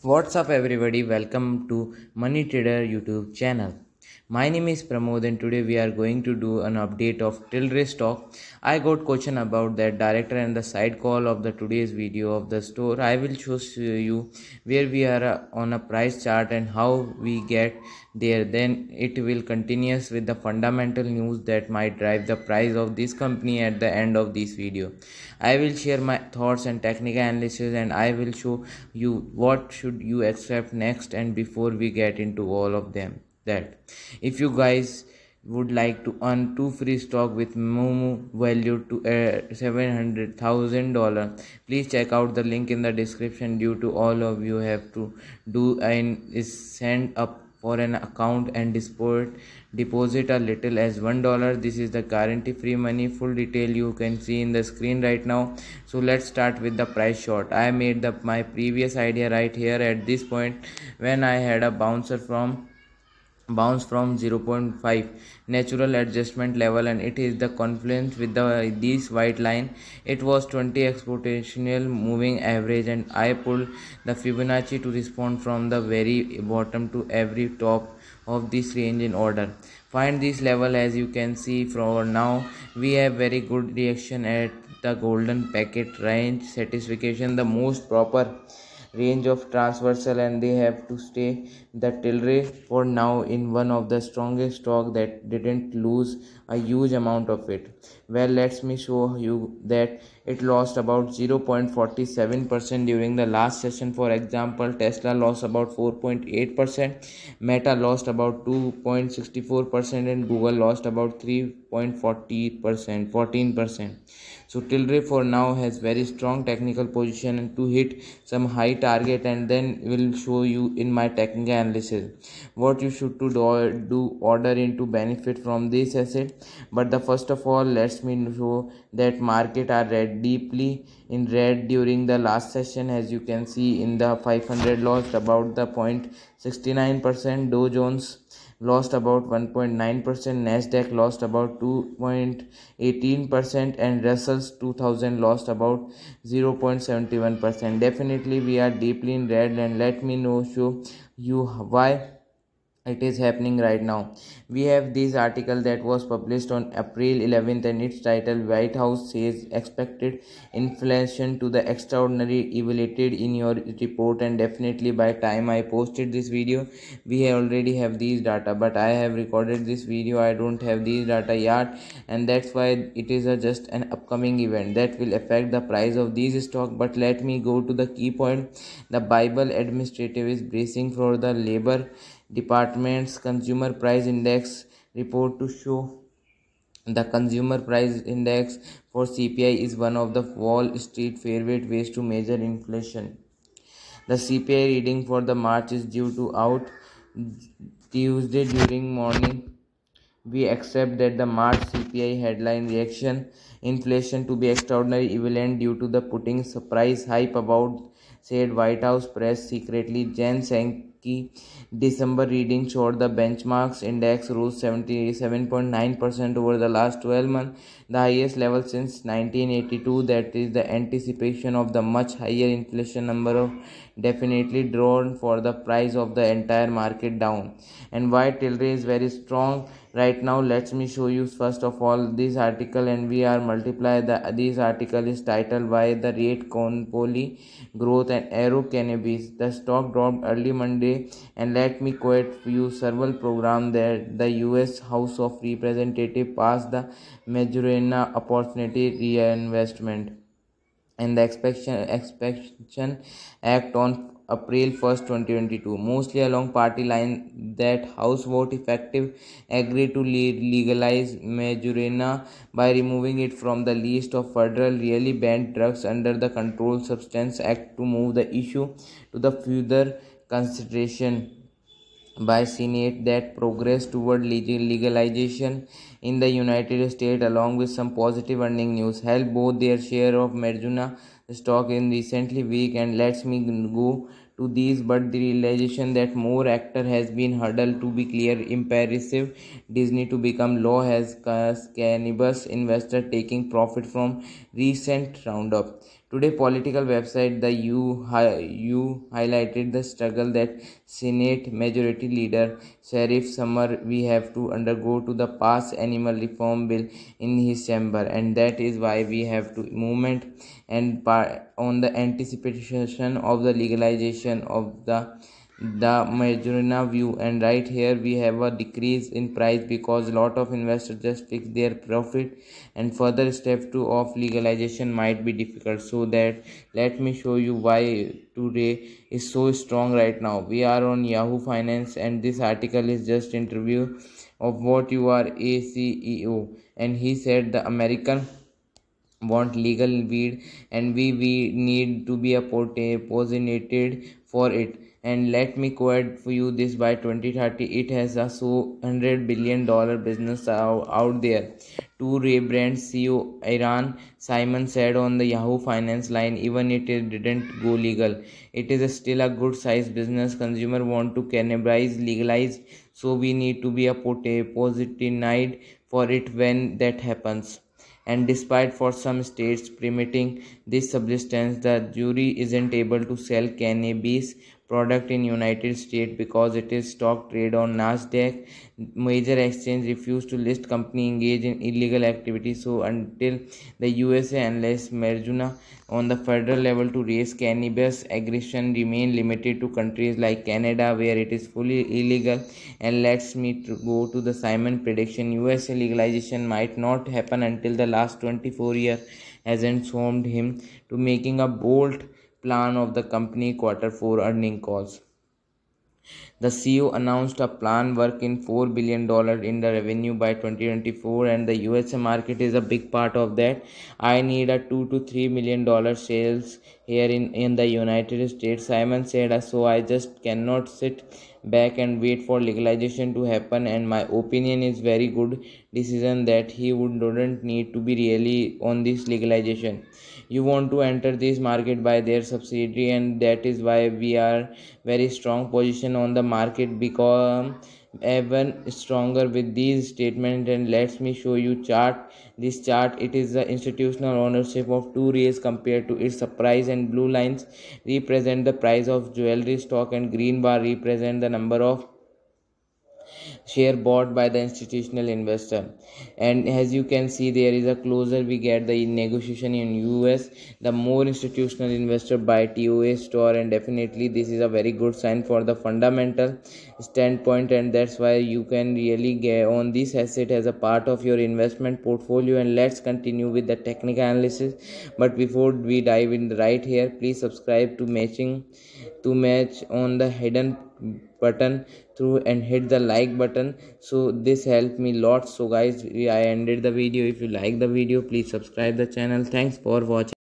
What's up everybody, welcome to Money Trader YouTube channel. My name is Pramod and today we are going to do an update of Tilray stock. I got question about that director and the side call of the today's video of the store. I will show you where we are on a price chart and how we get there. Then it will continuous with the fundamental news that might drive the price of this company at the end of this video. I will share my thoughts and technical analysis and I will show you what should you accept next. And before we get into all of them, that if you guys would like to earn 2 free stock with Momo valued to $700,000, please check out the link in the description. Due to all of you have to do and is send up for an account and deposit a little as $1. This is the guarantee free money. Full detail you can see in the screen right now. So let's start with the price short. I made my previous idea right here at this point when I had a bounce from 0.5 natural adjustment level, and it is the confluence with this white line. It was 20 exponential moving average, and I pulled the Fibonacci to respond from the very bottom to every top of this range in order. Find this level. As you can see for now, we have very good reaction at the golden packet range satisfaction, the most proper range of transversal, and they have to stay the Tilray for now in one of the strongest stock that didn't lose a huge amount of it. Well, let me show you that it lost about 0.47% during the last session. For example, Tesla lost about 4.8%, Meta lost about 2.64%, and Google lost about 3.40%, 14%. So Tilray for now has very strong technical position to hit some high target, and then will show you in my technical analysis what you should do order in to benefit from this asset. But the first of all, let me show that market are deeply in red during the last session. As you can see in the 500 lost about the 0.69%, Dow Jones lost about 1.9%, Nasdaq lost about 2.18%, and Russell's 2000 lost about 0.71%. Definitely we are deeply in red, and let me show you why it is happening right now. We have this article that was published on April 11th, and its title, White House says expected inflation to the extraordinary evaluated in your report. And definitely by time I posted this video, we already have these data, but I have recorded this video, I don't have these data yet, and that's why it is just an upcoming event that will affect the price of these stock. But let me go to the key point. The Bible administrative is bracing for the labor department's consumer price index report to show the consumer price index for CPI is one of the Wall Street favorite ways to measure inflation. The CPI reading for the March is due to out Tuesday during morning. We accept that the March CPI headline reaction inflation to be extraordinary equivalent due to the putting surprise hype about, said White House press secretary Jen Psaki. December reading showed the benchmarks index rose 77.9% over the last 12 months, the highest level since 1982. That is the anticipation of the much higher inflation number of definitely drawn for the price of the entire market down. And why Tilray is very strong right now, let me show you first of all this article, and we are multiply this article is titled Why the Rate Monopoly Growth and Arrow Cannabis. The stock dropped early Monday, and let me quote you several program that the US House of Representatives passed the Marijuana Opportunity Reinvestment and the Expansion Act on April 1st, 2022, mostly along party line. That House vote effective agreed to legalize marijuana by removing it from the list of federal really banned drugs under the Controlled Substance Act to move the issue to the further consideration by Senate. That progress toward legalization in the United States, along with some positive earning news, helped both their share of marijuana stock in recently week. And let me go to these, but the realization that more actor has been hurdled to be clear imperative. Disney to become law has cannabis investor taking profit from recent roundup. Today, political website the U highlighted the struggle that Senate Majority Leader Sheriff Summer we have to undergo to the pass animal reform bill in his chamber, and that is why we have to movement and on the anticipation of the legalization of the marijuana view. And right here we have a decrease in price because a lot of investors just fix their profit, and further step to of legalization might be difficult. So that let me show you why today is so strong right now. We are on Yahoo Finance, and this article is just interview of what you are a CEO, and he said the American want legal weed, and we need to be a positioned for it. And let me quote for you this: by 2030 it has a so $100 billion business out there. Two Ray Brand CEO Iran Simon said on the Yahoo Finance line, even it didn't go legal, it is still a good size business. Consumer want to cannabis legalize, so we need to be a positioned for it when that happens. And despite for some states permitting this substance, the jury isn't able to sell cannabis product in United States because it is stock trade on Nasdaq. Major exchange refuse to list company engaged in illegal activities. So until the USA unless marijuana on the federal level to raise cannabis aggression remain limited to countries like Canada where it is fully illegal. And let's me go to the Simon prediction. USA legalization might not happen until the last 24 years has informed him to making a bold plan of the company Q4 earning calls. The CEO announced a plan work in $4 billion in the revenue by 2024, and the USA market is a big part of that. I need a $2 to $3 million sales here in the United States, Simon said. So I just cannot sit back and wait for legalization to happen, and my opinion is very good decision that he wouldn't need to be really on this legalization. You want to enter this market by their subsidiary, and that is why we are very strong position on the market become even stronger with these statements. And let me show you chart. This chart, it is the institutional ownership of two rays compared to its price, and blue lines represent the price of jewelry stock and green bar represent the number of share bought by the institutional investor. And as you can see, there is a closer we get the negotiation in US, the more institutional investor buy TOA store, and definitely this is a very good sign for the fundamental standpoint, and that's why you can really get on this asset as a part of your investment portfolio. And let's continue with the technical analysis. But before we dive in right here, please subscribe to match on the hidden button through and hit the like button, so this helped me lot. So guys, I ended the video. If you like the video, please subscribe the channel. Thanks for watching.